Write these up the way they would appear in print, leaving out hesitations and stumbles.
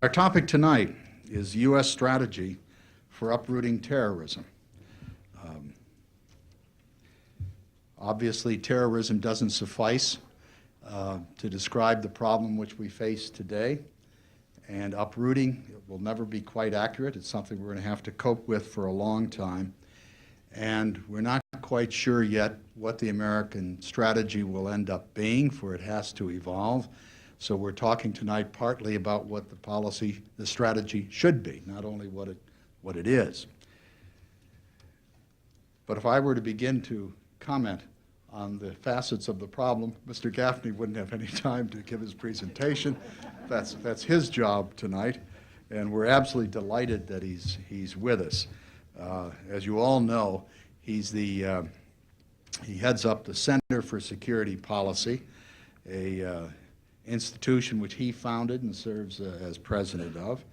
Our topic tonight is U.S. strategy for uprooting terrorism. Obviously, terrorism doesn't suffice to describe the problem which we face today, and uprooting will never be quite accurate. It's something we're going to have to cope with for a long time, and we're not quite sure yet what the American strategy will end up being, for it has to evolve. So we're talking tonight partly about what the strategy should be, not only what it is. But if I were to begin to comment on the facets of the problem, Mr. Gaffney wouldn't have any time to give his presentation. That's his job tonight, and we're absolutely delighted that he's with us. As you all know, he heads up the Center for Security Policy, a institution which he founded and serves as president of.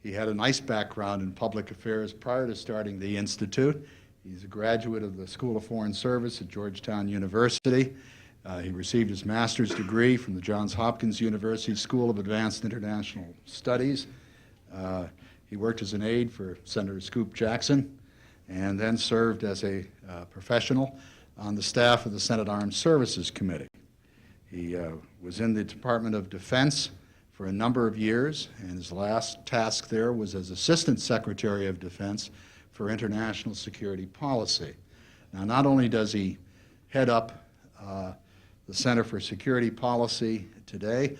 He had a nice background in public affairs prior to starting the Institute. He's a graduate of the School of Foreign Service at Georgetown University. He received his master's degree from the Johns Hopkins University School of Advanced International Studies. He worked as an aide for Senator Scoop Jackson and then served as a professional on the staff of the Senate Armed Services Committee. He was in the Department of Defense for a number of years, and his last task there was as Assistant Secretary of Defense for International Security Policy. Now, not only does he head up the Center for Security Policy today,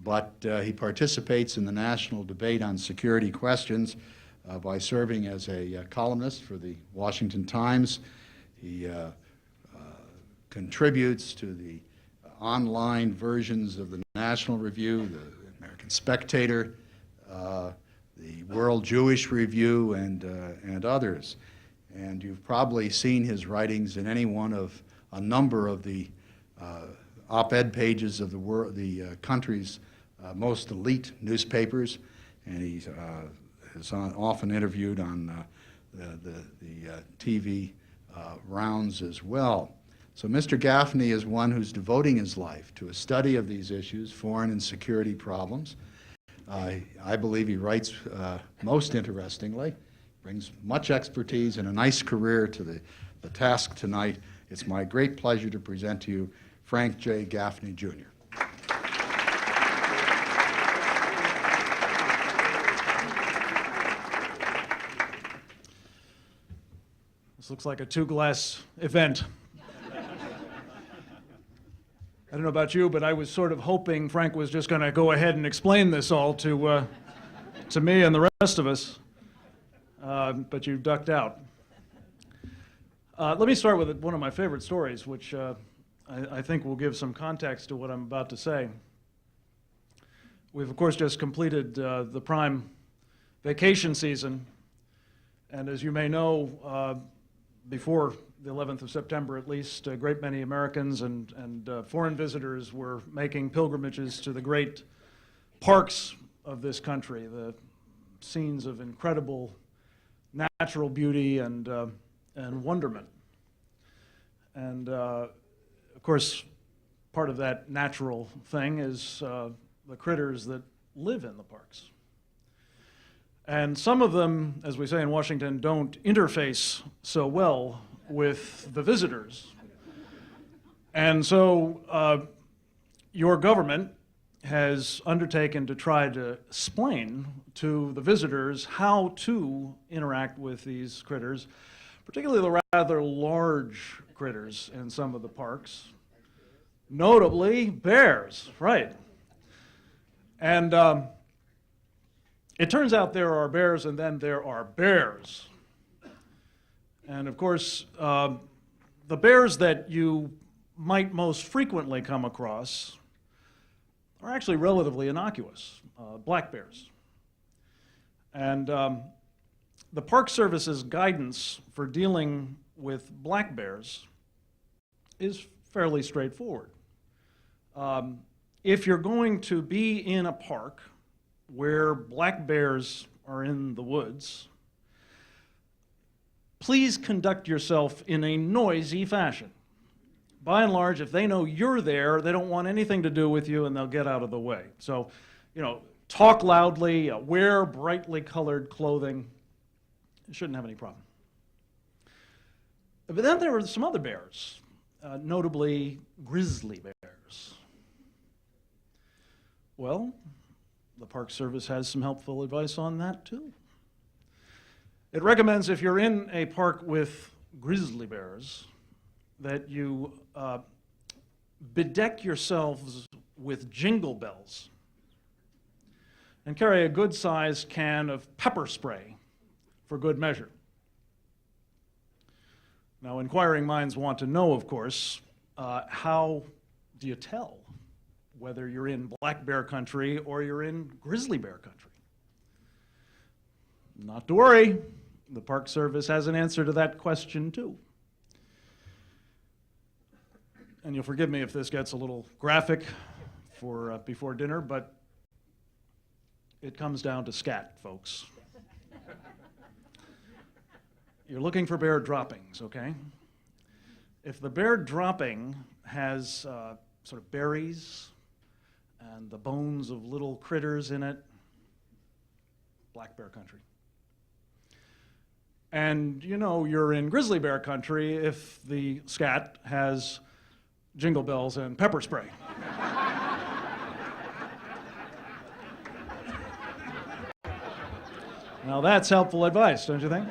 but he participates in the national debate on security questions by serving as a columnist for the Washington Times. He contributes to the online versions of the National Review, the American Spectator, the World Jewish Review, and others. And you've probably seen his writings in any one of a number of the op-ed pages of the country's most elite newspapers, and he is often interviewed on the TV rounds as well. So Mr. Gaffney is one who's devoting his life to a study of these issues, foreign and security problems. I believe he writes most interestingly, brings much expertise and a nice career to the task tonight. It's my great pleasure to present to you Frank J. Gaffney, Jr. This looks like a two-glass event. I don't know about you, but I was sort of hoping Frank was just going to go ahead and explain this all to me and the rest of us, but you ducked out. Let me start with one of my favorite stories, which I think will give some context to what I'm about to say. We've, of course, just completed the prime vacation season, and as you may know, before the 11th of September, at least, a great many Americans and foreign visitors were making pilgrimages to the great parks of this country, the scenes of incredible natural beauty and wonderment. And, of course, part of that natural thing is the critters that live in the parks. And some of them, as we say in Washington, don't interface so well with the visitors. And so your government has undertaken to try to explain to the visitors how to interact with these critters, particularly the rather large critters in some of the parks, notably bears, right? And it turns out there are bears and then there are bears. And of course, the bears that you might most frequently come across are actually relatively innocuous, black bears. And the Park Service's guidance for dealing with black bears is fairly straightforward. If you're going to be in a park where black bears are in the woods, please conduct yourself in a noisy fashion. By and large, if they know you're there, they don't want anything to do with you and they'll get out of the way. So, you know, talk loudly, wear brightly colored clothing. You shouldn't have any problem. But then there were some other bears, notably grizzly bears. Well, the Park Service has some helpful advice on that too. It recommends if you're in a park with grizzly bears that you bedeck yourselves with jingle bells and carry a good-sized can of pepper spray for good measure. Now, inquiring minds want to know, of course, how do you tell whether you're in black bear country or you're in grizzly bear country? Not to worry, the Park Service has an answer to that question too. And you'll forgive me if this gets a little graphic for before dinner, but it comes down to scat, folks. You're looking for bear droppings, okay? If the bear dropping has sort of berries and the bones of little critters in it, black bear country. And you know you're in grizzly bear country if the scat has jingle bells and pepper spray. Now that's helpful advice, don't you think?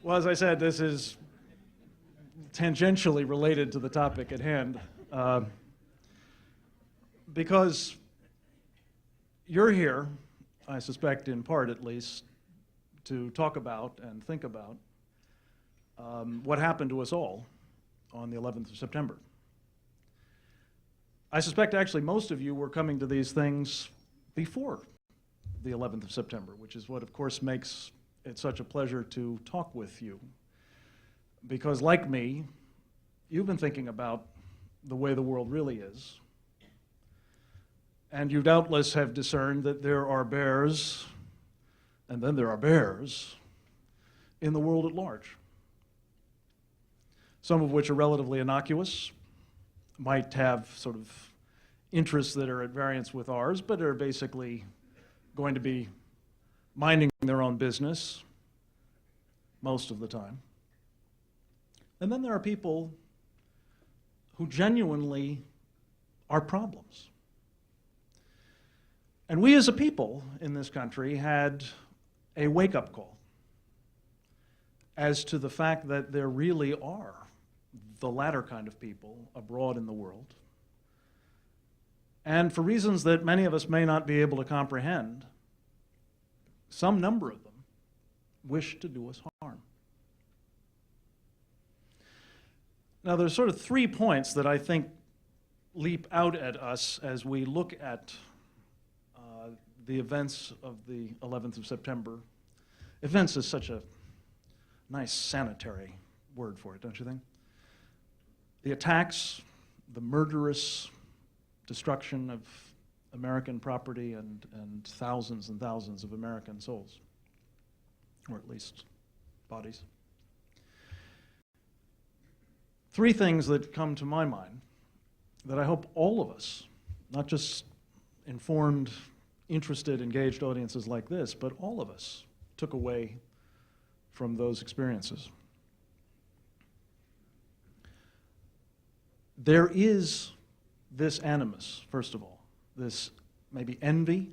Well, as I said, this is tangentially related to the topic at hand, because you're here, I suspect in part at least, to talk about and think about what happened to us all on the 11th of September. I suspect actually most of you were coming to these things before the 11th of September, which is what, of course, makes it such a pleasure to talk with you. Because like me, you've been thinking about the way the world really is. And you doubtless have discerned that there are bears, and then there are bears, in the world at large. Some of which are relatively innocuous, might have sort of interests that are at variance with ours, but are basically going to be minding their own business most of the time. And then there are people who genuinely are problems. And we as a people in this country had a wake-up call as to the fact that there really are the latter kind of people abroad in the world. And for reasons that many of us may not be able to comprehend, some number of them wish to do us harm. Now, there's sort of 3 points that I think leap out at us as we look at the events of the 11th of September. Events is such a nice sanitary word for it, don't you think? The attacks, the murderous destruction of American property and thousands and thousands of American souls, or at least bodies. 3 things that come to my mind that I hope all of us, not just informed, interested, engaged audiences like this, but all of us took away from those experiences. There is this animus, first of all, this maybe envy,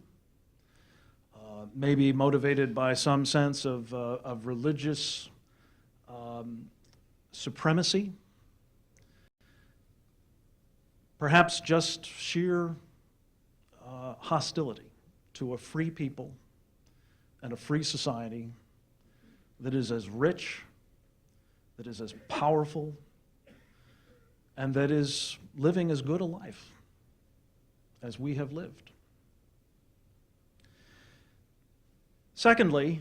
maybe motivated by some sense of religious supremacy, perhaps just sheer hostility to a free people and a free society that is as rich, that is as powerful, and that is living as good a life as we have lived. Secondly,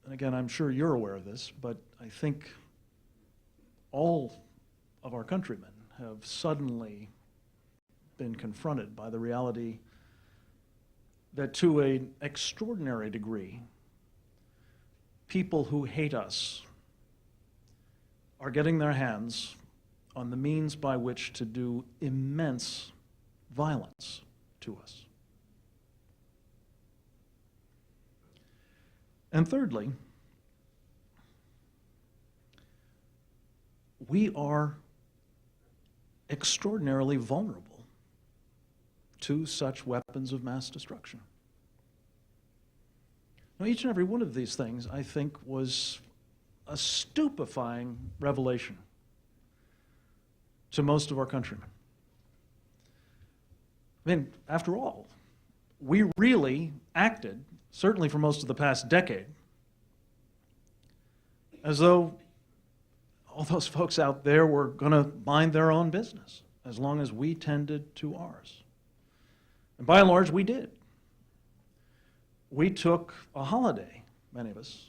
and again, I'm sure you're aware of this, but I think all of our countrymen have suddenly been confronted by the reality that to an extraordinary degree, people who hate us are getting their hands on the means by which to do immense violence to us. And thirdly, we are extraordinarily vulnerable to such weapons of mass destruction. Now, each and every one of these things, I think, was a stupefying revelation to most of our countrymen. I mean, after all, we really acted, certainly for most of the past decade, as though all those folks out there were going to mind their own business as long as we tended to ours. And by and large, we did. We took a holiday, many of us,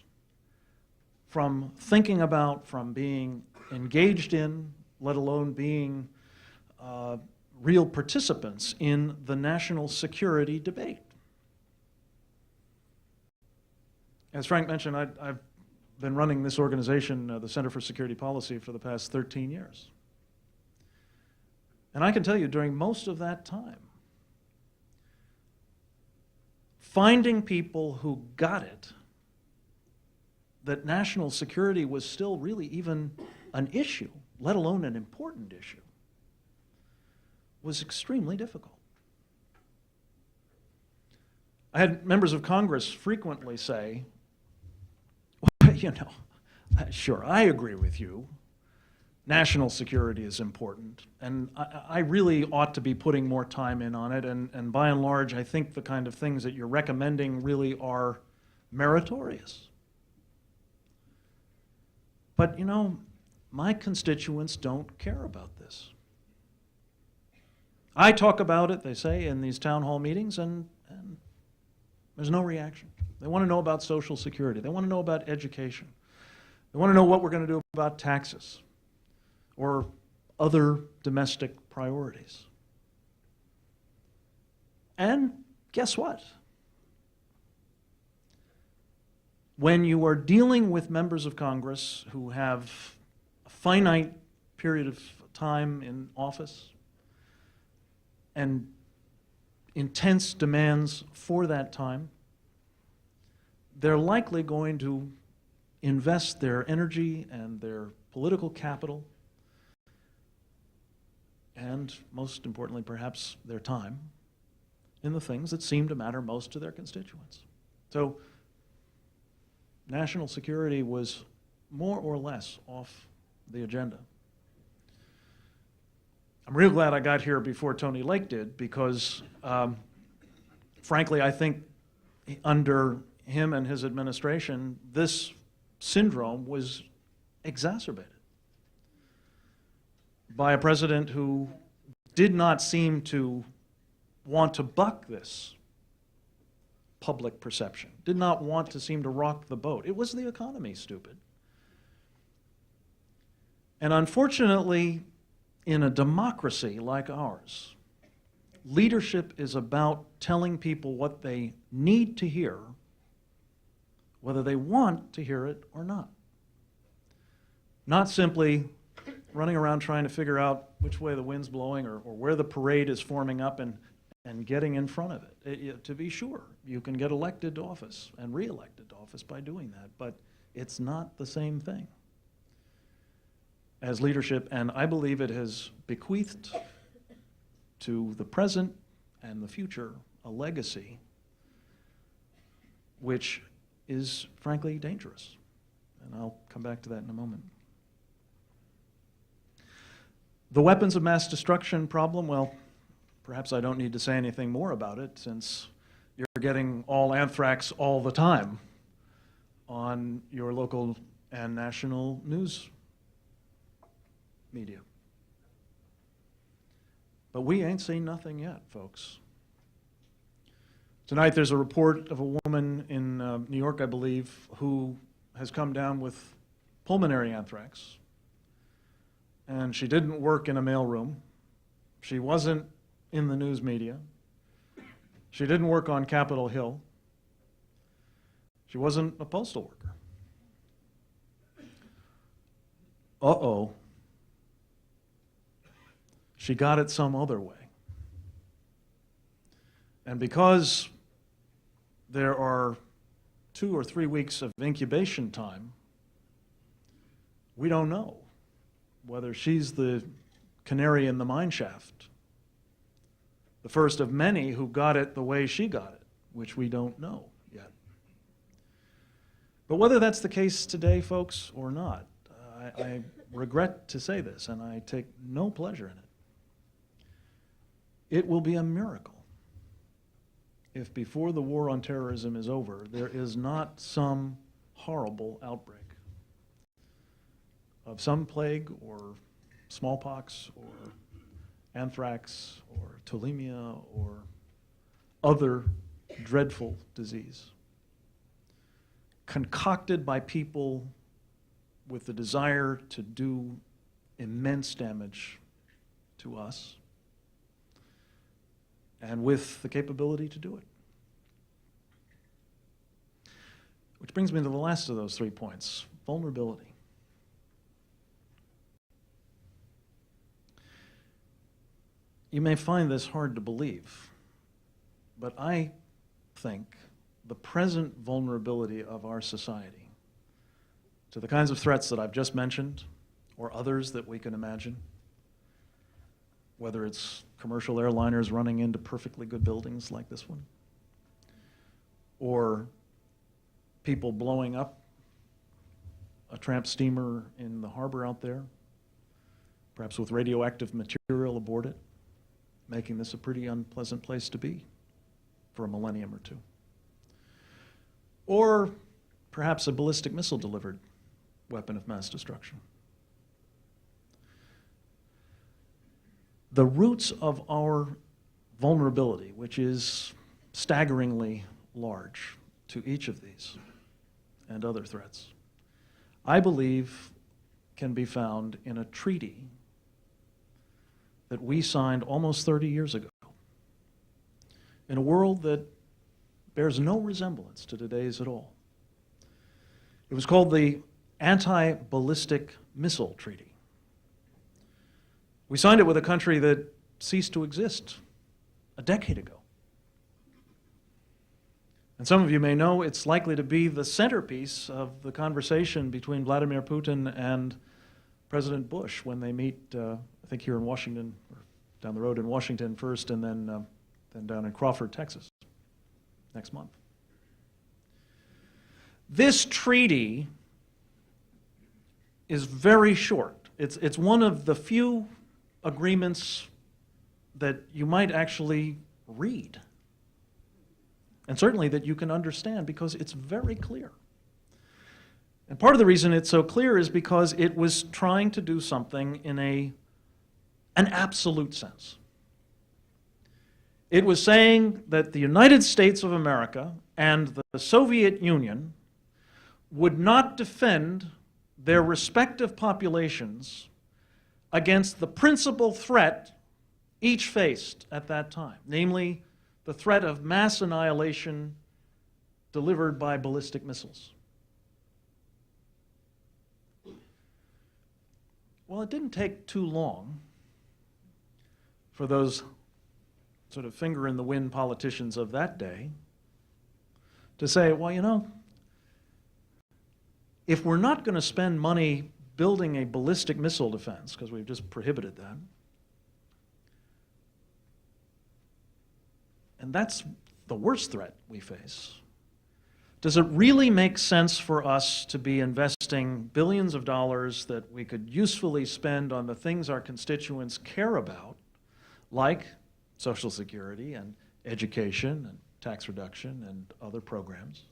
from thinking about, from being engaged in, let alone being real participants in the national security debate. As Frank mentioned, I've been running this organization, the Center for Security Policy, for the past 13 years. And I can tell you, during most of that time, finding people who got it, that national security was still really even an issue, let alone an important issue, was extremely difficult. I had members of Congress frequently say, well, you know, sure, I agree with you. National security is important, and I really ought to be putting more time in on it, and by and large, I think the kind of things that you're recommending really are meritorious. But, you know, my constituents don't care about this. I talk about it, they say, in these town hall meetings, and there's no reaction. They want to know about Social Security. They want to know about education. They want to know what we're going to do about taxes or other domestic priorities. And guess what? When you are dealing with members of Congress who have a finite period of time in office and intense demands for that time, they're likely going to invest their energy and their political capital, and most importantly, perhaps their time, in the things that seem to matter most to their constituents. So, national security was more or less off the agenda. I'm real glad I got here before Tony Lake did, because frankly, I think under him and his administration, this syndrome was exacerbated by a president who did not seem to want to buck this public perception, did not want to seem to rock the boat. It was the economy, stupid. And unfortunately, in a democracy like ours, leadership is about telling people what they need to hear, whether they want to hear it or not. Not simply running around trying to figure out which way the wind's blowing or where the parade is forming up and getting in front of it. To be sure, you can get elected to office and re-elected to office by doing that, but it's not the same thing as leadership, and I believe it has bequeathed to the present and the future a legacy which is frankly dangerous, and I'll come back to that in a moment. The weapons of mass destruction problem, well, perhaps I don't need to say anything more about it, since you're getting all anthrax all the time on your local and national news media. But we ain't seen nothing yet, folks. Tonight there's a report of a woman in New York, I believe, who has come down with pulmonary anthrax. And she didn't work in a mailroom. She wasn't in the news media. She didn't work on Capitol Hill. She wasn't a postal worker. Uh-oh. She got it some other way. And because there are 2 or 3 weeks of incubation time, we don't know whether she's the canary in the mine shaft, the first of many who got it the way she got it, which we don't know yet. But whether that's the case today, folks, or not, I regret to say this, and I take no pleasure in it. It will be a miracle if before the war on terrorism is over, there is not some horrible outbreak of some plague or smallpox or anthrax or tularemia or other dreadful disease concocted by people with the desire to do immense damage to us and with the capability to do it. Which brings me to the last of those 3 points, vulnerability. You may find this hard to believe, but I think the present vulnerability of our society to the kinds of threats that I've just mentioned, or others that we can imagine, whether it's commercial airliners running into perfectly good buildings like this one, or people blowing up a tramp steamer in the harbor out there, perhaps with radioactive material aboard it, making this a pretty unpleasant place to be for a millennium or 2. Or perhaps a ballistic missile-delivered weapon of mass destruction. The roots of our vulnerability, which is staggeringly large to each of these and other threats, I believe can be found in a treaty that we signed almost 30 years ago in a world that bears no resemblance to today's at all. It was called the Anti-Ballistic Missile Treaty. We signed it with a country that ceased to exist a decade ago. And some of you may know it's likely to be the centerpiece of the conversation between Vladimir Putin and President Bush when they meet, I think here in Washington, or down the road in Washington first, and then down in Crawford, Texas, next month. This treaty is very short. It's one of the few agreements that you might actually read, and certainly that you can understand because it's very clear. And part of the reason it's so clear is because it was trying to do something in an absolute sense. It was saying that the United States of America and the Soviet Union would not defend their respective populations against the principal threat each faced at that time, namely the threat of mass annihilation delivered by ballistic missiles. Well, it didn't take too long for those sort of finger-in-the-wind politicians of that day to say, well, you know, if we're not going to spend money building a ballistic missile defense, because we've just prohibited that, and that's the worst threat we face, does it really make sense for us to be investing billions of dollars that we could usefully spend on the things our constituents care about, like Social Security and education and tax reduction and other programs,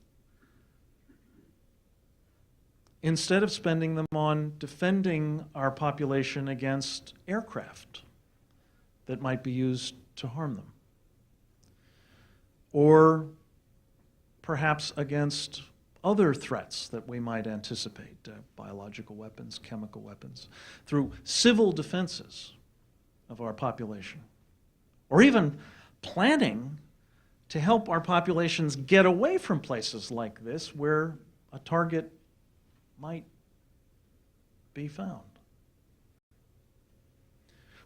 instead of spending them on defending our population against aircraft that might be used to harm them? Or perhaps against other threats that we might anticipate, biological weapons, chemical weapons, through civil defenses of our population. Or even planning to help our populations get away from places like this where a target might be found.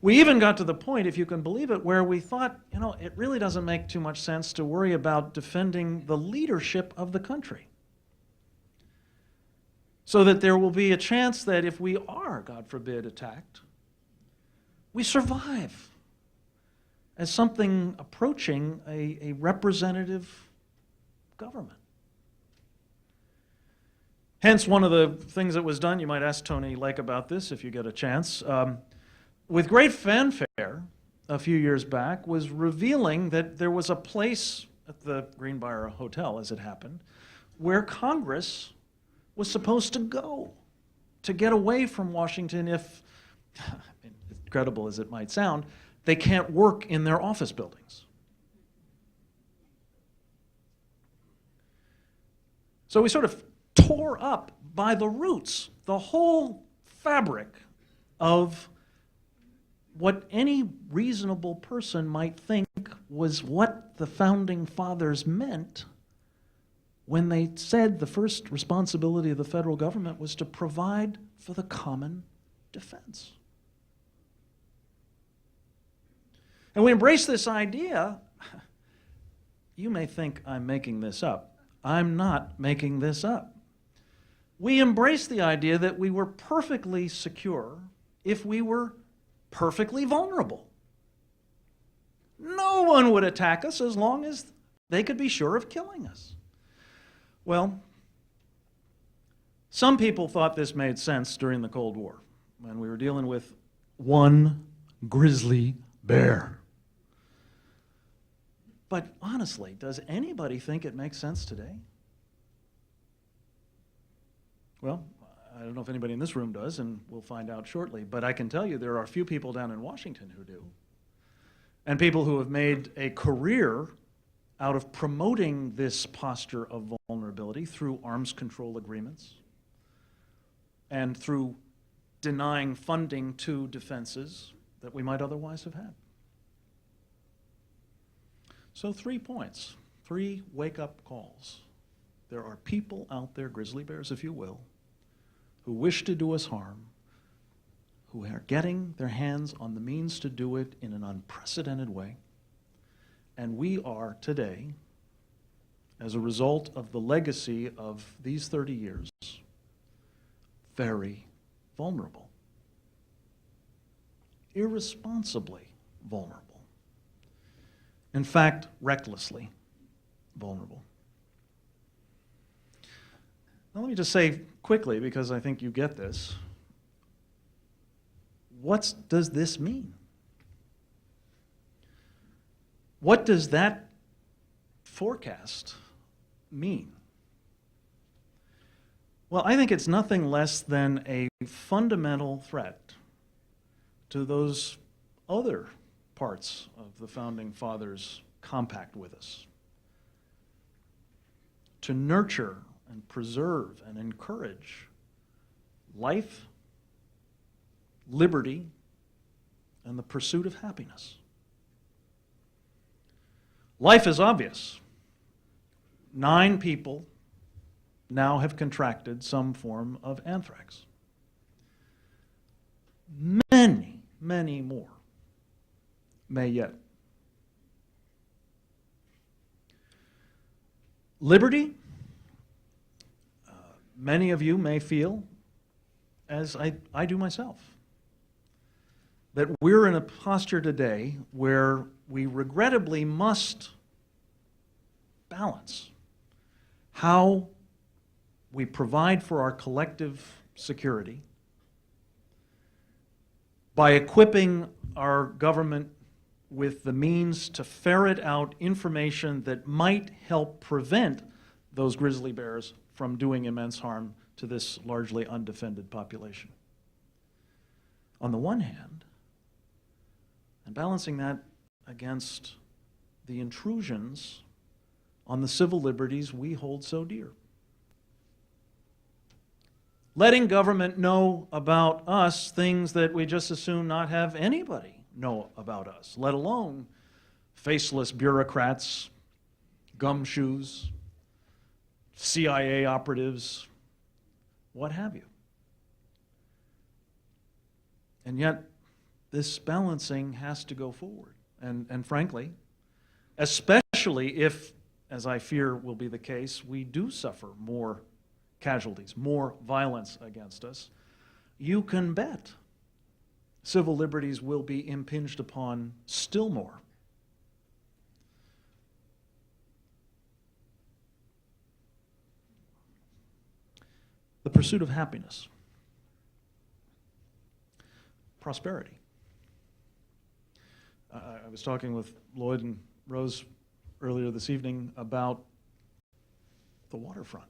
We even got to the point, if you can believe it, where we thought, it really doesn't make too much sense to worry about defending the leadership of the country. So that there will be a chance that if we are, God forbid, attacked, we survive as something approaching a representative government. Hence, one of the things that was done, you might ask Tony Lake about this if you get a chance, with great fanfare a few years back, was revealing that there was a place at the Greenbrier Hotel, as it happened, where Congress was supposed to go to get away from Washington if, incredible as it might sound, they can't work in their office buildings. So we sort of tore up by the roots the whole fabric of what any reasonable person might think was what the Founding Fathers meant when they said the first responsibility of the federal government was to provide for the common defense. And we embrace this idea. You may think I'm making this up. I'm not making this up. We embrace the idea that we were perfectly secure if we were perfectly vulnerable. No one would attack us as long as they could be sure of killing us. Well, some people thought this made sense during the Cold War when we were dealing with one grizzly bear. But honestly, does anybody think it makes sense today? Well, I don't know if anybody in this room does, and we'll find out shortly, but I can tell you there are a few people down in Washington who do, and people who have made a career out of promoting this posture of vulnerability through arms control agreements and through denying funding to defenses that we might otherwise have had. So 3 points, 3 wake-up calls. There are people out there, grizzly bears if you will, who wish to do us harm, who are getting their hands on the means to do it in an unprecedented way. And we are today, as a result of the legacy of these 30 years, very vulnerable. Irresponsibly vulnerable. In fact, recklessly vulnerable. Now let me just say quickly, because I think you get this, what does this mean? What does that forecast mean? Well, I think it's nothing less than a fundamental threat to those other parts of the Founding Fathers' compact with us. To nurture and preserve and encourage life, liberty, and the pursuit of happiness. Life is obvious. 9 people now have contracted some form of anthrax. Many, many more may yet. Liberty, many of you may feel, as I do myself, that we're in a posture today where we regrettably must balance how we provide for our collective security by equipping our government with the means to ferret out information that might help prevent those grizzly bears from doing immense harm to this largely undefended population. On the one hand, and balancing that against the intrusions on the civil liberties we hold so dear. Letting government know about us things that we just as soon not have anybody know about us, let alone faceless bureaucrats, gumshoes, CIA operatives, what have you. And yet, this balancing has to go forward. And frankly, especially if, as I fear will be the case, we do suffer more casualties, more violence against us, you can bet civil liberties will be impinged upon still more. The pursuit of happiness, prosperity. I was talking with Lloyd and Rose earlier this evening about the waterfront.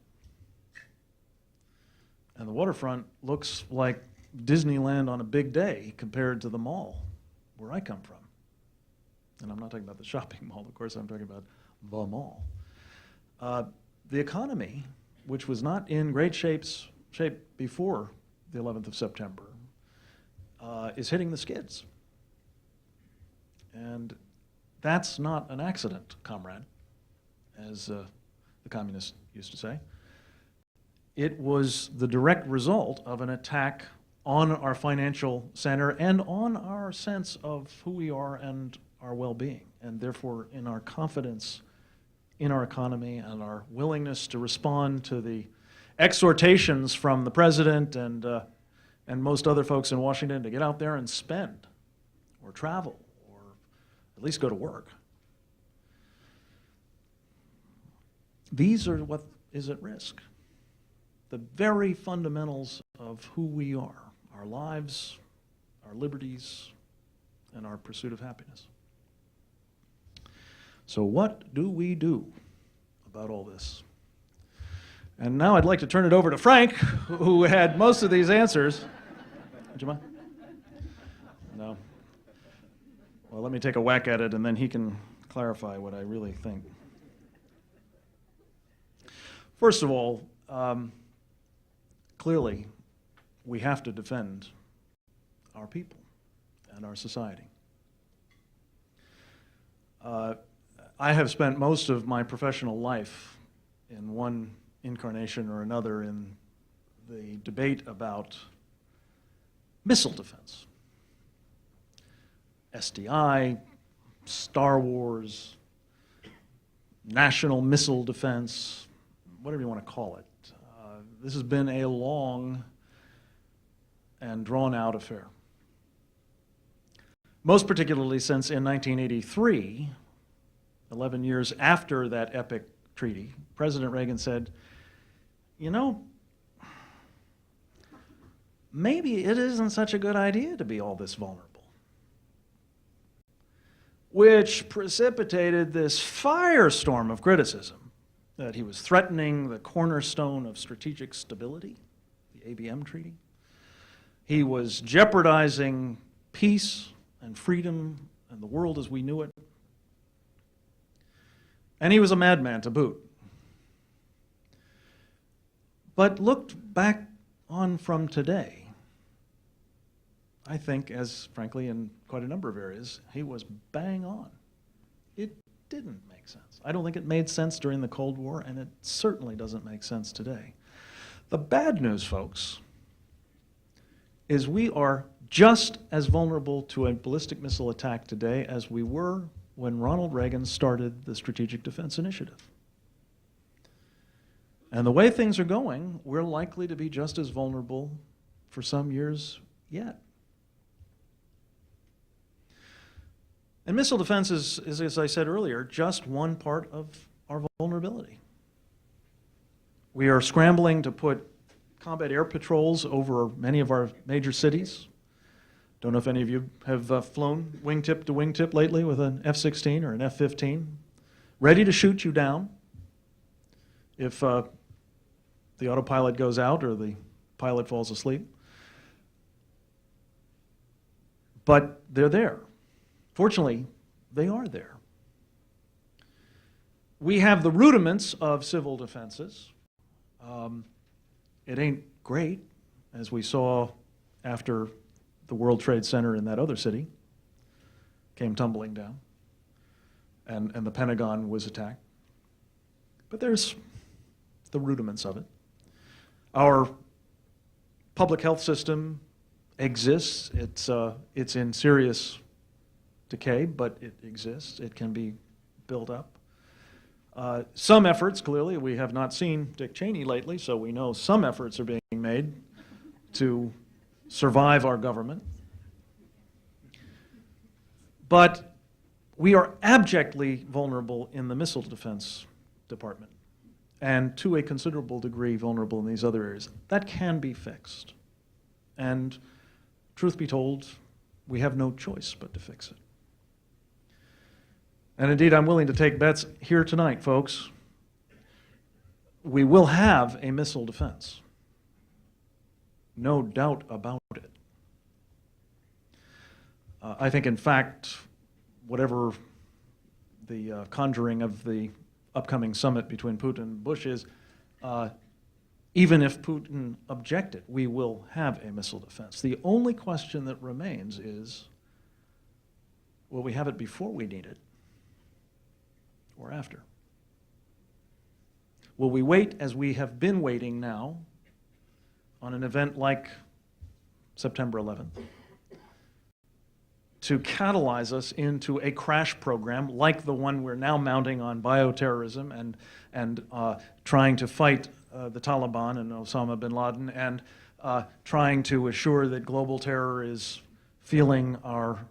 And the waterfront looks like Disneyland on a big day compared to the mall where I come from. And I'm not talking about the shopping mall, of course, I'm talking about the mall. The economy, which was not in great shape before the 11th of September, is hitting the skids. And that's not an accident, comrade, as the communists used to say. It was the direct result of an attack on our financial center and on our sense of who we are and our well-being, and therefore in our confidence in our economy and our willingness to respond to the exhortations from the president and most other folks in Washington to get out there and spend or travel or at least go to work. These are what is at risk. The very fundamentals of who we are, our lives, our liberties, and our pursuit of happiness. So what do we do about all this? And now I'd like to turn it over to Frank, who had most of these answers. Would you mind? No. Well, let me take a whack at it, and then he can clarify what I really think. First of all, clearly, we have to defend our people and our society. I have spent most of my professional life in one incarnation or another in the debate about missile defense. SDI, Star Wars, national missile defense, whatever you want to call it. This has been a long and drawn-out affair. Most particularly since in 1983, 11 years after that epic treaty, President Reagan said, you know, maybe it isn't such a good idea to be all this vulnerable. Which precipitated this firestorm of criticism that he was threatening the cornerstone of strategic stability, the ABM treaty. He was jeopardizing peace and freedom and the world as we knew it. And he was a madman to boot. But looked back on from today, I think, as frankly in quite a number of areas, he was bang on. It didn't make sense. I don't think it made sense during the Cold War, and it certainly doesn't make sense today. The bad news, folks, is we are just as vulnerable to a ballistic missile attack today as we were when Ronald Reagan started the Strategic Defense Initiative. And the way things are going, we're likely to be just as vulnerable for some years yet. And missile defense is, as I said earlier, just one part of our vulnerability. We are scrambling to put combat air patrols over many of our major cities. Don't know if any of you have flown wingtip to wingtip lately with an F-16 or an F-15, ready to shoot you down if the autopilot goes out or the pilot falls asleep. But they're there. Fortunately, they are there. We have the rudiments of civil defenses. It ain't great, as we saw after the World Trade Center in that other city came tumbling down, and the Pentagon was attacked. But there's the rudiments of it. Our public health system, exists. It's in serious decay, but it exists. It can be built up. Some efforts, clearly, we have not seen Dick Cheney lately, so we know some efforts are being made to survive our government. But we are abjectly vulnerable in the missile defense department, and to a considerable degree vulnerable in these other areas. That can be fixed. And truth be told, we have no choice but to fix it. And indeed, I'm willing to take bets here tonight, folks. We will have a missile defense. No doubt about it. I think, in fact, whatever the conjuring of the upcoming summit between Putin and Bush is, even if Putin objected, we will have a missile defense. The only question that remains is, will we have it before we need it or after? Will we wait, as we have been waiting now, on an event like September 11th, to catalyze us into a crash program like the one we're now mounting on bioterrorism and trying to fight the Taliban and Osama bin Laden, and trying to assure that global terror is feeling our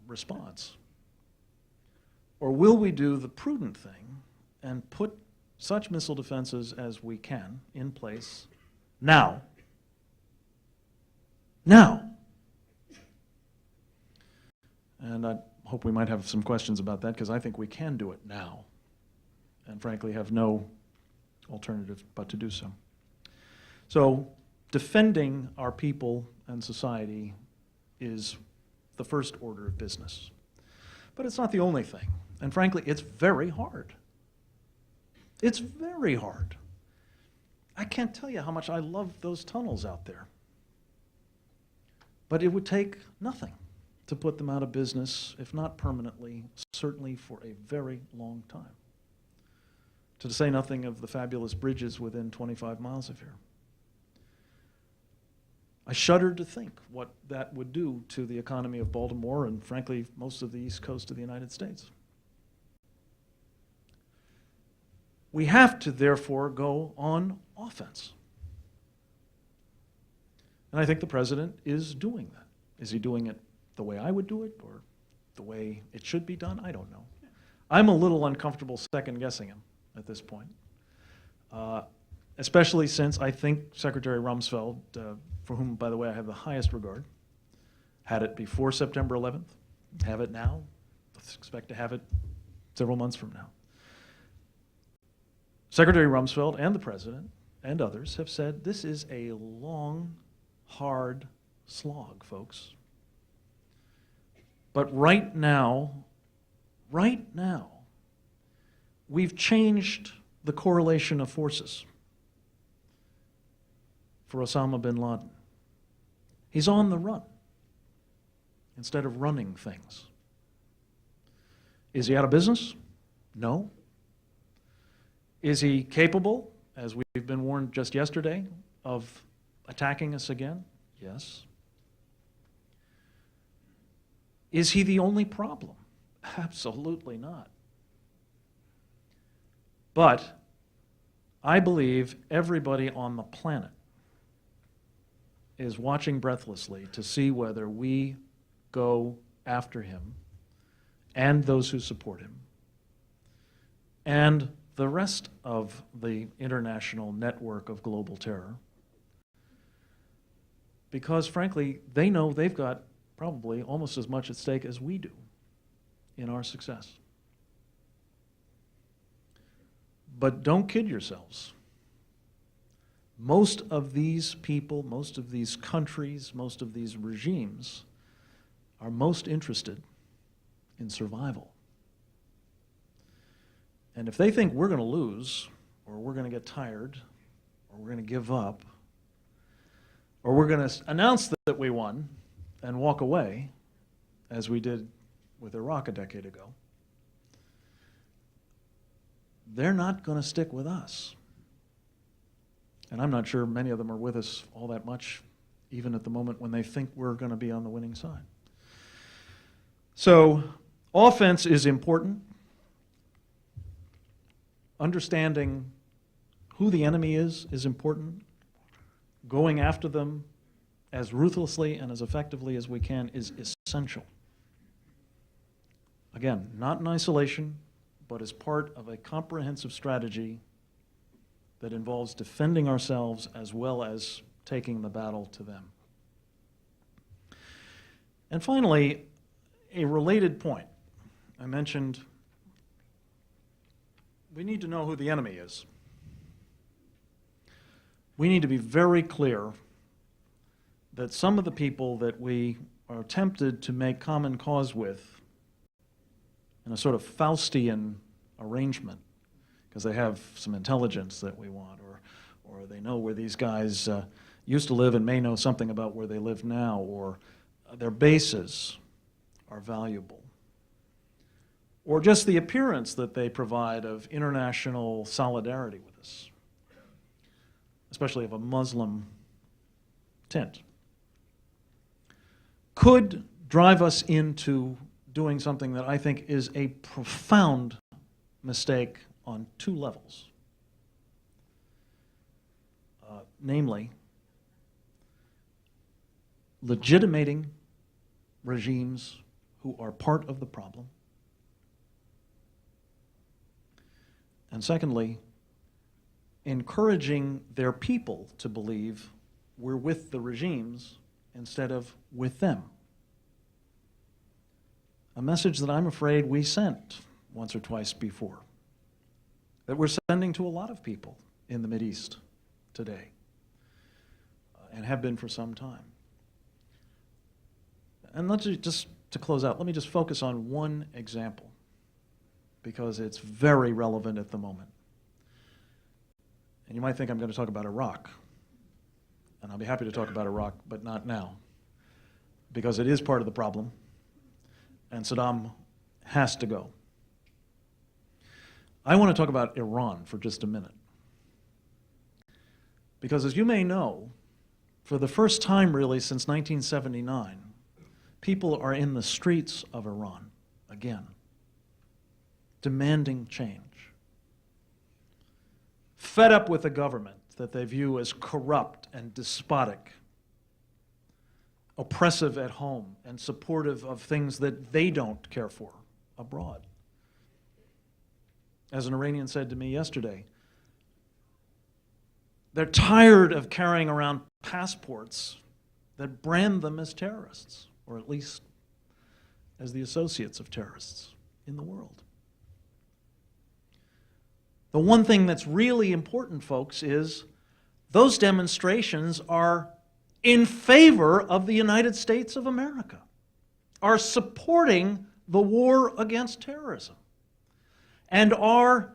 response? Or will we do the prudent thing and put such missile defenses as we can in place now? Now. And I hope we might have some questions about that, because I think we can do it now, and frankly have no alternative but to do so. So defending our people and society is the first order of business. But it's not the only thing. And frankly, it's very hard. It's very hard. I can't tell you how much I love those tunnels out there. But it would take nothing to put them out of business, if not permanently, certainly for a very long time. To say nothing of the fabulous bridges within 25 miles of here. I shudder to think what that would do to the economy of Baltimore and, frankly, most of the East Coast of the United States. We have to, therefore, go on offense. And I think the president is doing that. Is he doing it the way I would do it, or the way it should be done? I don't know. I'm a little uncomfortable second-guessing him at this point, especially since I think Secretary Rumsfeld, for whom, by the way, I have the highest regard, had it before September 11th, have it now. Let's expect to have it several months from now. Secretary Rumsfeld and the president and others have said this is a long, hard slog, folks. But right now, we've changed the correlation of forces for Osama bin Laden. He's on the run instead of running things. Is he out of business? No. Is he capable, as we've been warned just yesterday, of attacking us again? Yes. Is he the only problem? Absolutely not. But I believe everybody on the planet is watching breathlessly to see whether we go after him and those who support him and the rest of the international network of global terror, because frankly, they know they've got probably almost as much at stake as we do in our success. But don't kid yourselves. Most of these people, most of these countries, most of these regimes are most interested in survival. And if they think we're going to lose, or we're going to get tired, or we're going to give up, or we're going to announce that we won and walk away, as we did with Iraq a decade ago, they're not going to stick with us. And I'm not sure many of them are with us all that much even at the moment when they think we're going to be on the winning side. So, offense is important. Understanding who the enemy is important. Going after them as ruthlessly and as effectively as we can is essential. Again, not in isolation, but as part of a comprehensive strategy that involves defending ourselves as well as taking the battle to them. And finally, a related point. I mentioned we need to know who the enemy is. We need to be very clear that some of the people that we are tempted to make common cause with in a sort of Faustian arrangement, because they have some intelligence that we want, or they know where these guys used to live and may know something about where they live now, or their bases are valuable, or just the appearance that they provide of international solidarity with us, especially of a Muslim tint, could drive us into doing something that I think is a profound mistake on two levels. Namely, legitimating regimes who are part of the problem, and secondly, encouraging their people to believe we're with the regimes instead of with them. A message that I'm afraid we sent once or twice before, that we're sending to a lot of people in the Mideast today, and have been for some time. And just to close out, let me just focus on one example, because it's very relevant at the moment. And you might think I'm going to talk about Iraq, and I'll be happy to talk about Iraq, but not now, because it is part of the problem, and Saddam has to go. I want to talk about Iran for just a minute, because as you may know, for the first time really since 1979, people are in the streets of Iran again, demanding change, fed up with a government that they view as corrupt and despotic, oppressive at home, and supportive of things that they don't care for abroad. As an Iranian said to me yesterday, they're tired of carrying around passports that brand them as terrorists, or at least as the associates of terrorists in the world. The one thing that's really important, folks, is those demonstrations are in favor of the United States of America, are supporting the war against terrorism, and are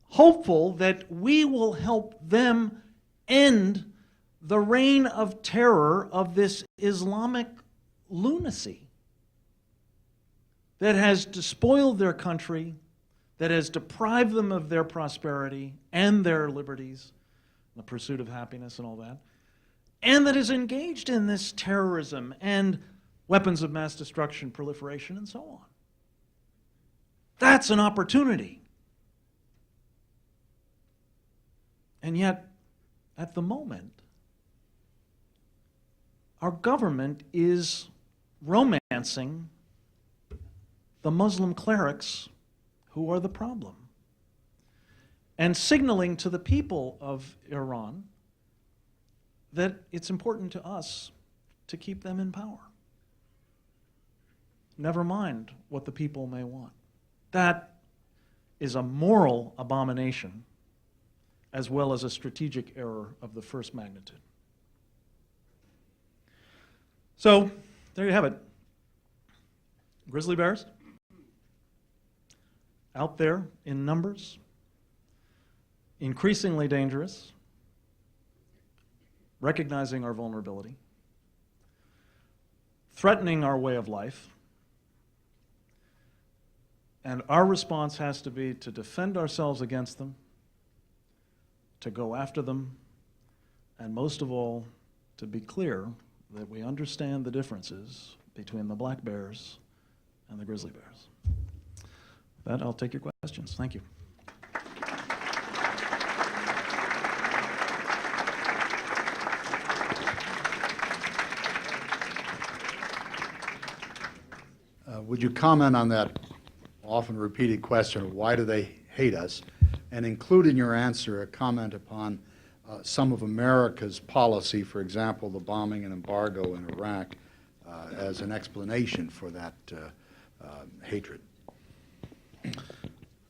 hopeful that we will help them end the reign of terror of this Islamic lunacy that has despoiled their country, that has deprived them of their prosperity and their liberties, the pursuit of happiness and all that, and that is engaged in this terrorism and weapons of mass destruction, proliferation, and so on. That's an opportunity. And yet, at the moment, our government is romancing the Muslim clerics who are the problem, and signaling to the people of Iran that it's important to us to keep them in power. Never mind what the people may want. That is a moral abomination as well as a strategic error of the first magnitude. So, there you have it. Grizzly bears, out there in numbers, increasingly dangerous, recognizing our vulnerability, threatening our way of life, and our response has to be to defend ourselves against them, to go after them, and most of all, to be clear that we understand the differences between the black bears and the grizzly bears. With that, I'll take your questions. Thank you. Would you comment on that often repeated question of why do they hate us, and include in your answer a comment upon some of America's policy, for example, the bombing and embargo in Iraq, as an explanation for that hatred?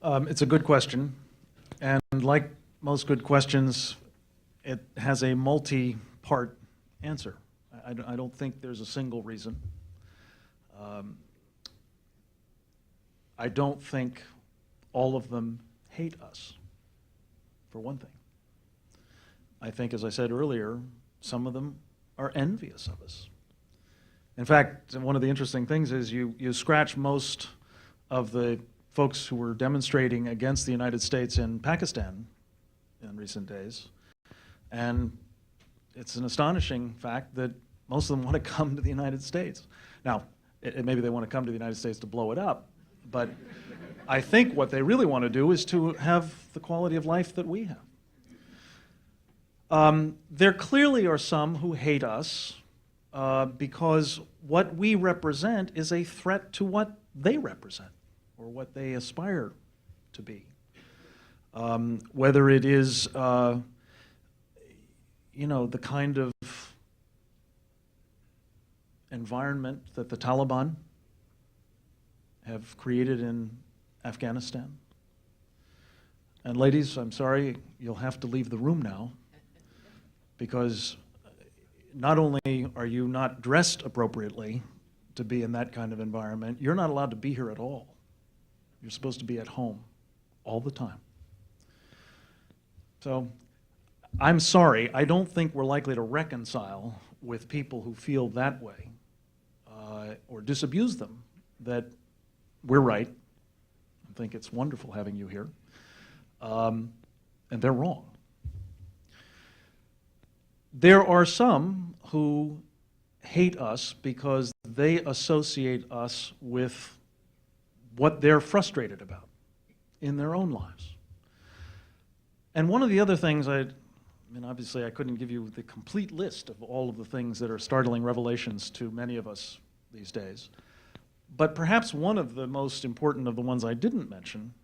It's a good question, and like most good questions, it has a multi-part answer. I don't think there's a single reason. I don't think all of them hate us, for one thing. I think, as I said earlier, some of them are envious of us. In fact, one of the interesting things is you scratch most of the folks who were demonstrating against the United States in Pakistan in recent days, and it's an astonishing fact that most of them want to come to the United States. Now, maybe they want to come to the United States to blow it up, but I think what they really want to do is to have the quality of life that we have. There clearly are some who hate us because what we represent is a threat to what they represent or what they aspire to be. Whether it is, the kind of environment that the Taliban have created in Afghanistan. And ladies, I'm sorry, you'll have to leave the room now, because not only are you not dressed appropriately to be in that kind of environment, you're not allowed to be here at all. You're supposed to be at home all the time. So I'm sorry, I don't think we're likely to reconcile with people who feel that way or disabuse them that we're right. I think it's wonderful having you here. And they're wrong. There are some who hate us because they associate us with what they're frustrated about in their own lives. And one of the other things, obviously I couldn't give you the complete list of all of the things that are startling revelations to many of us these days. But perhaps one of the most important of the ones I didn't mention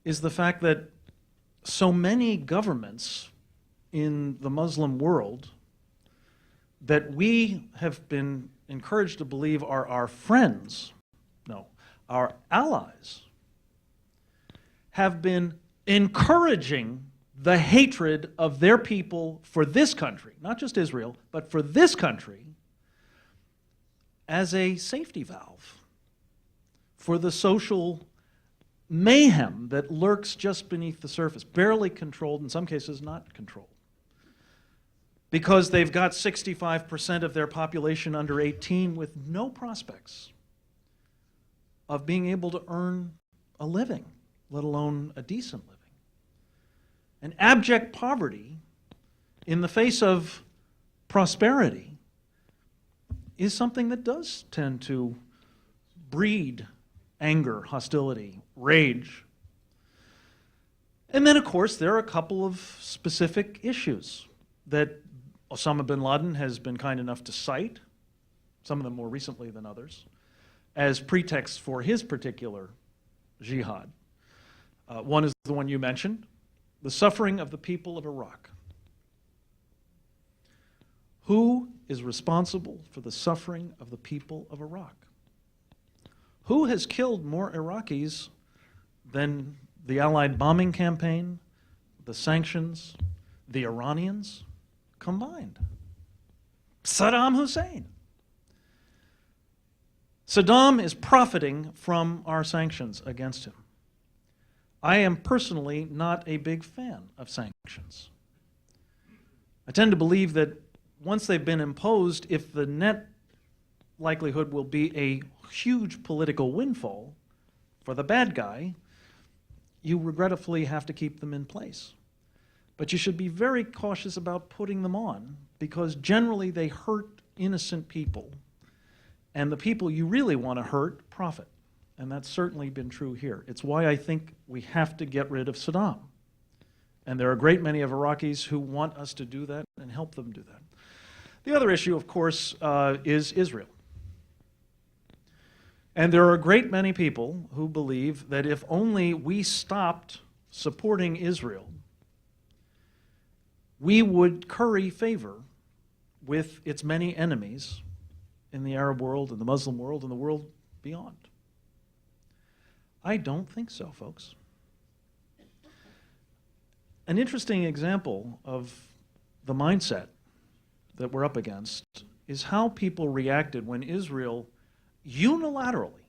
is the fact that so many governments in the Muslim world that we have been encouraged to believe are our friends, no, our allies, have been encouraging the hatred of their people for this country, not just Israel, but for this country, as a safety valve for the social mayhem that lurks just beneath the surface, barely controlled, in some cases not controlled. Because they've got 65% of their population under 18 with no prospects of being able to earn a living, let alone a decent living. And abject poverty in the face of prosperity is something that does tend to breed anger, hostility, rage. And then, of course, there are a couple of specific issues that Osama bin Laden has been kind enough to cite, some of them more recently than others, as pretext for his particular jihad. One is the one you mentioned, the suffering of the people of Iraq. Who is responsible for the suffering of the people of Iraq? Who has killed more Iraqis than the Allied bombing campaign, the sanctions, the Iranians combined? Saddam Hussein. Saddam is profiting from our sanctions against him. I am personally not a big fan of sanctions. I tend to believe that once they've been imposed, if the net likelihood will be a huge political windfall for the bad guy, you regretfully have to keep them in place. But you should be very cautious about putting them on, because generally they hurt innocent people, and the people you really want to hurt profit. And that's certainly been true here. It's why I think we have to get rid of Saddam. And there are a great many of Iraqis who want us to do that and help them do that. The other issue, of course, is Israel. And there are a great many people who believe that if only we stopped supporting Israel, we would curry favor with its many enemies in the Arab world and the Muslim world and the world beyond. I don't think so, folks. An interesting example of the mindset that we're up against is how people reacted when Israel unilaterally,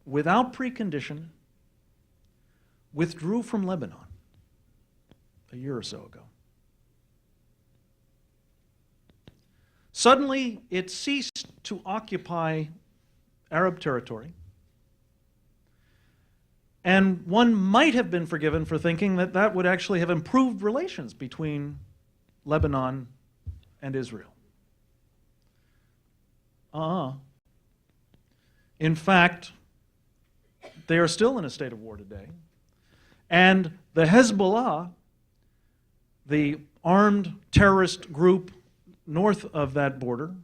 without precondition, withdrew from Lebanon a year or so ago. Suddenly, it ceased to occupy Arab territory, and one might have been forgiven for thinking that that would actually have improved relations between Lebanon and Israel. In fact, they are still in a state of war today, and the Hezbollah, the armed terrorist group north of that border,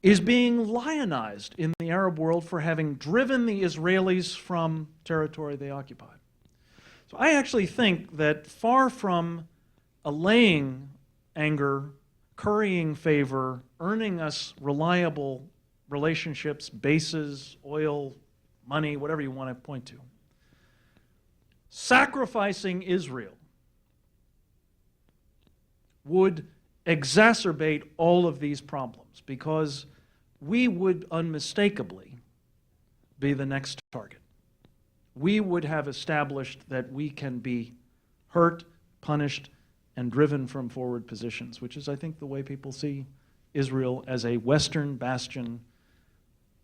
is being lionized in the Arab world for having driven the Israelis from territory they occupied. So I actually think that far from allaying anger, currying favor, earning us reliable relationships, bases, oil, money, whatever you want to point to, sacrificing Israel would exacerbate all of these problems, because we would unmistakably be the next target. We would have established that we can be hurt, punished, and driven from forward positions, which is, I think, the way people see Israel as a Western bastion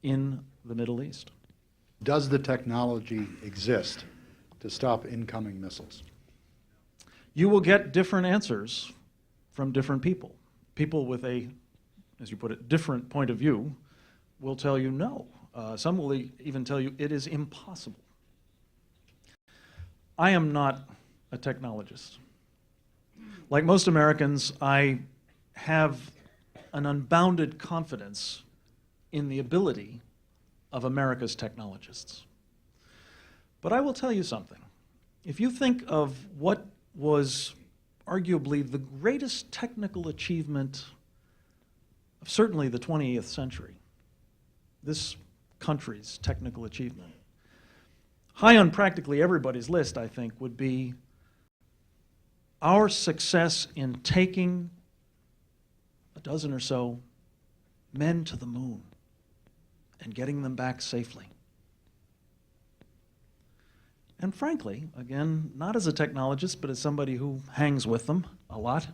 in the Middle East. Does the technology exist to stop incoming missiles? You will get different answers from different people. People with a, as you put it, different point of view will tell you no. Some will even tell you it is impossible. I am not a technologist. Like most Americans, I have an unbounded confidence in the ability of America's technologists. But I will tell you something. If you think of what was arguably the greatest technical achievement of certainly the 20th century, this country's technical achievement, high on practically everybody's list, I think, would be our success in taking a dozen or so men to the moon and getting them back safely. And frankly, again, not as a technologist, but as somebody who hangs with them a lot,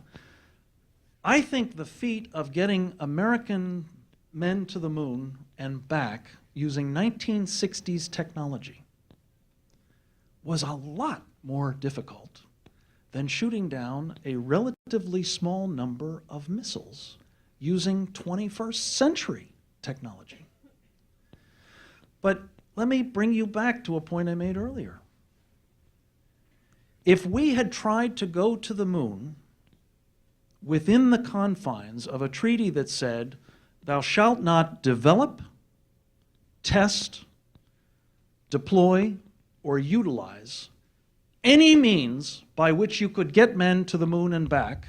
I think the feat of getting American men to the moon and back using 1960s technology was a lot more difficult than shooting down a relatively small number of missiles using 21st century technology. But let me bring you back to a point I made earlier. If we had tried to go to the moon within the confines of a treaty that said, thou shalt not develop, test, deploy, or utilize any means by which you could get men to the moon and back,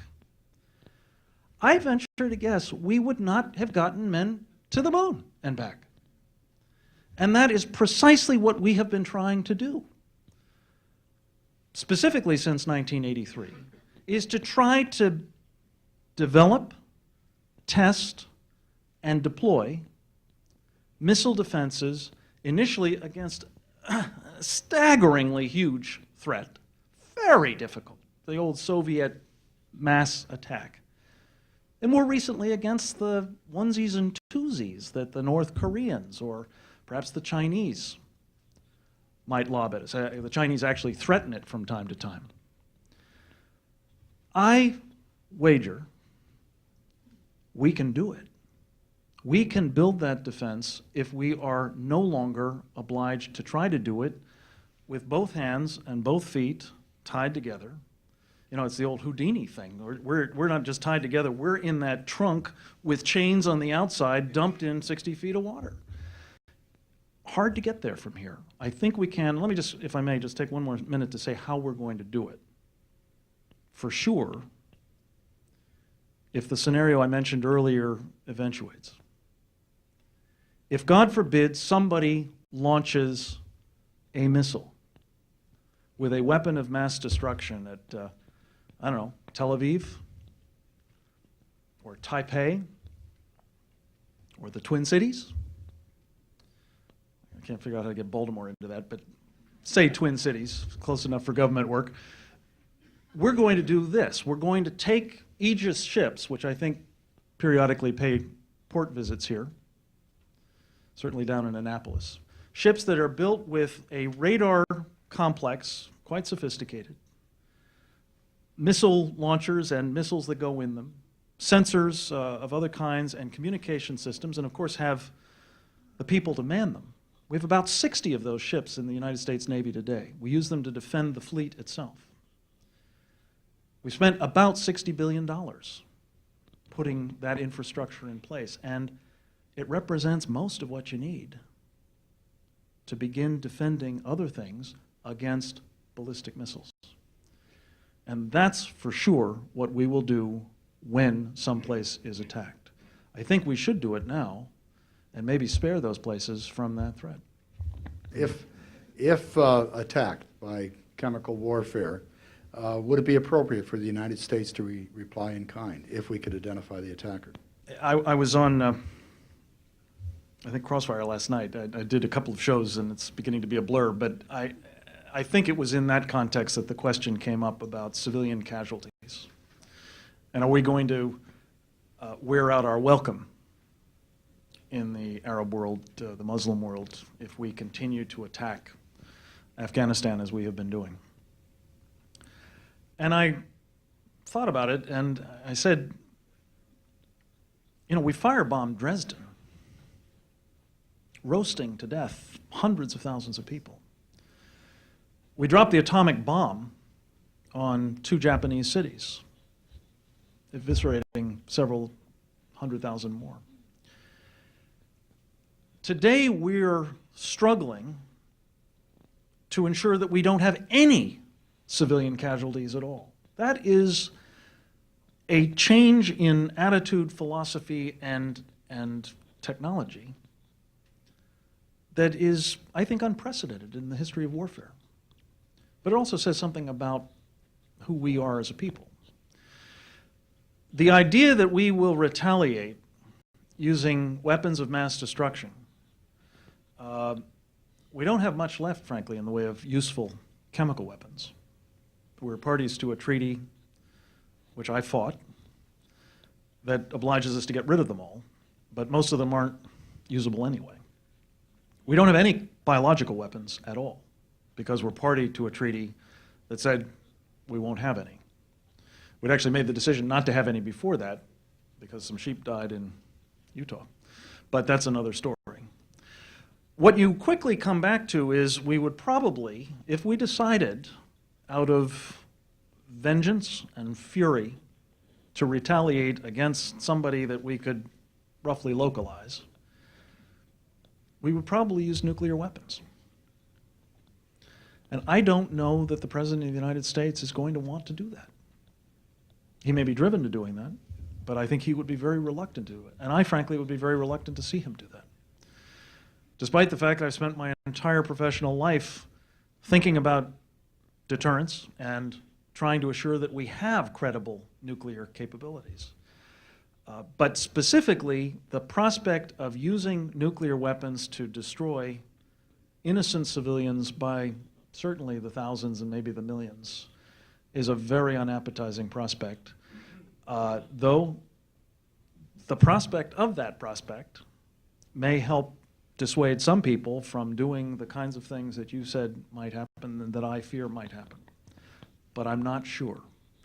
I venture to guess we would not have gotten men to the moon and back. And that is precisely what we have been trying to do, specifically since 1983, is to try to develop, test, and deploy missile defenses initially against a staggeringly huge threat, very difficult, the old Soviet mass attack, and more recently against the onesies and twosies that the North Koreans or perhaps the Chinese might lob at us. The Chinese actually threaten it from time to time. I wager we can do it. We can build that defense if we are no longer obliged to try to do it with both hands and both feet tied together. You know, it's the old Houdini thing. We're not just tied together, we're in that trunk with chains on the outside dumped in 60 feet of water. Hard to get there from here. I think we can. Let me just, if I may, just take one more minute to say how we're going to do it. For sure, if the scenario I mentioned earlier eventuates. If, God forbid, somebody launches a missile with a weapon of mass destruction at, I don't know, Tel Aviv, or Taipei, or the Twin Cities. I can't figure out how to get Baltimore into that, but say Twin Cities, close enough for government work. We're going to do this. We're going to take Aegis ships, which I think periodically pay port visits here, certainly down in Annapolis. Ships that are built with a radar complex, quite sophisticated, missile launchers and missiles that go in them, sensors of other kinds, and communication systems, and of course have the people to man them. We have about 60 of those ships in the United States Navy today. We use them to defend the fleet itself. We spent about $60 billion putting that infrastructure in place, and it represents most of what you need to begin defending other things against ballistic missiles. And that's for sure what we will do when someplace is attacked. I think we should do it now and maybe spare those places from that threat. If attacked by chemical warfare, would it be appropriate for the United States to reply in kind if we could identify the attacker? I was on, I think, Crossfire last night. I did a couple of shows, and it's beginning to be a blur, but I think it was in that context that the question came up about civilian casualties. And are we going to wear out our welcome in the Arab world, the Muslim world, if we continue to attack Afghanistan as we have been doing? And I thought about it, and I said, you know, we firebombed Dresden, roasting to death hundreds of thousands of people. We dropped the atomic bomb on 2 Japanese cities, eviscerating several 100,000 more. Today, we're struggling to ensure that we don't have any civilian casualties at all. That is a change in attitude, philosophy, and technology that is, I think, unprecedented in the history of warfare. But it also says something about who we are as a people. The idea that we will retaliate using weapons of mass destruction, we don't have much left, frankly, in the way of useful chemical weapons. We're parties to a treaty, which I fought, that obliges us to get rid of them all, but most of them aren't usable anyway. We don't have any biological weapons at all, because we're party to a treaty that said we won't have any. We'd actually made the decision not to have any before that, because some sheep died in Utah. But that's another story. What you quickly come back to is we would probably, if we decided out of vengeance and fury to retaliate against somebody that we could roughly localize, we would probably use nuclear weapons. And I don't know that the President of the United States is going to want to do that. He may be driven to doing that, but I think he would be very reluctant to do it. And I, frankly, would be very reluctant to see him do that. Despite the fact that I've spent my entire professional life thinking about deterrence and trying to assure that we have credible nuclear capabilities. But specifically, the prospect of using nuclear weapons to destroy innocent civilians by certainly the thousands and maybe the millions is a very unappetizing prospect, though the prospect of that prospect may help dissuade some people from doing the kinds of things that you said might happen and that I fear might happen. But I'm not sure.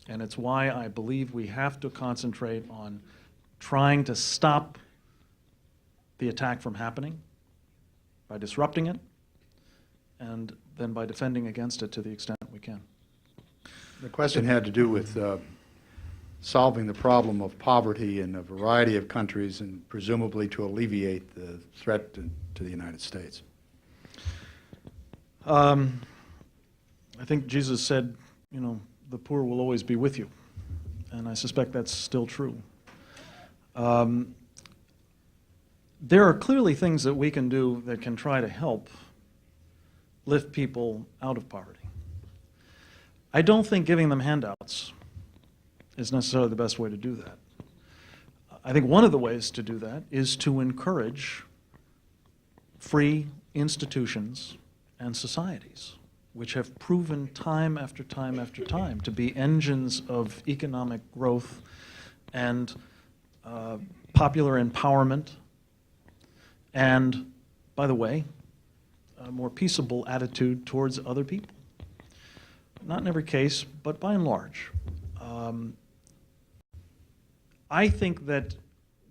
And it's why I believe we have to concentrate on trying to stop the attack from happening by disrupting it, and then by defending against it to the extent we can. The question had to do with solving the problem of poverty in a variety of countries and presumably to alleviate the threat to the United States. I think Jesus said, you know, the poor will always be with you, and I suspect that's still true. There are clearly things that we can do that can try to help lift people out of poverty. I don't think giving them handouts is necessarily the best way to do that. I think one of the ways to do that is to encourage free institutions and societies, which have proven time after time after time to be engines of economic growth and popular empowerment, and, by the way, a more peaceable attitude towards other people. Not in every case, but by and large. I think that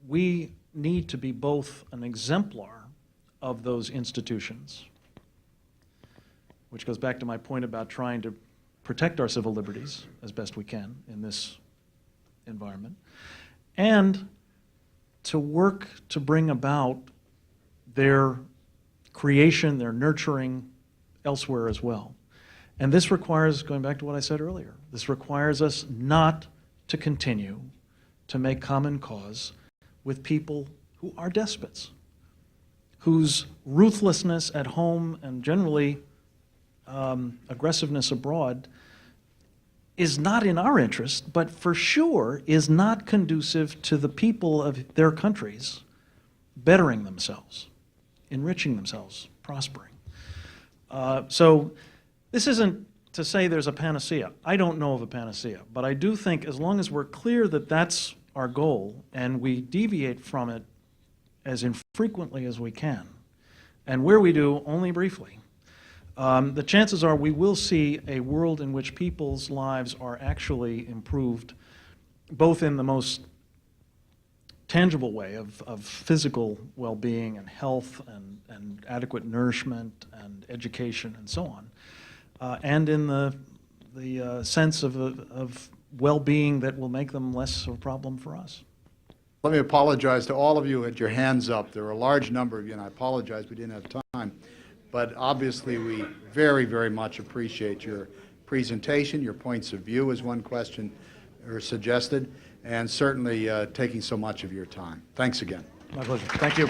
we need to be both an exemplar of those institutions, which goes back to my point about trying to protect our civil liberties as best we can in this environment, and to work to bring about their creation, their nurturing elsewhere as well. And this requires, going back to what I said earlier, this requires us not to continue to make common cause with people who are despots, whose ruthlessness at home and generally aggressiveness abroad is not in our interest, but for sure is not conducive to the people of their countries bettering themselves, enriching themselves, prospering. So this isn't to say there's a panacea. I don't know of a panacea, but I do think as long as we're clear that that's our goal and we deviate from it as infrequently as we can, and where we do, only briefly, the chances are we will see a world in which people's lives are actually improved, both in the most tangible way of physical well-being and health and adequate nourishment and education and so on, and in the sense of well-being that will make them less of a problem for us. Let me apologize to all of you who had your hands up. There were a large number of you, and I apologize we didn't have time. But obviously we very, very much appreciate your presentation, your points of view, as one question or suggested, and certainly taking so much of your time. Thanks again. My pleasure. Thank you.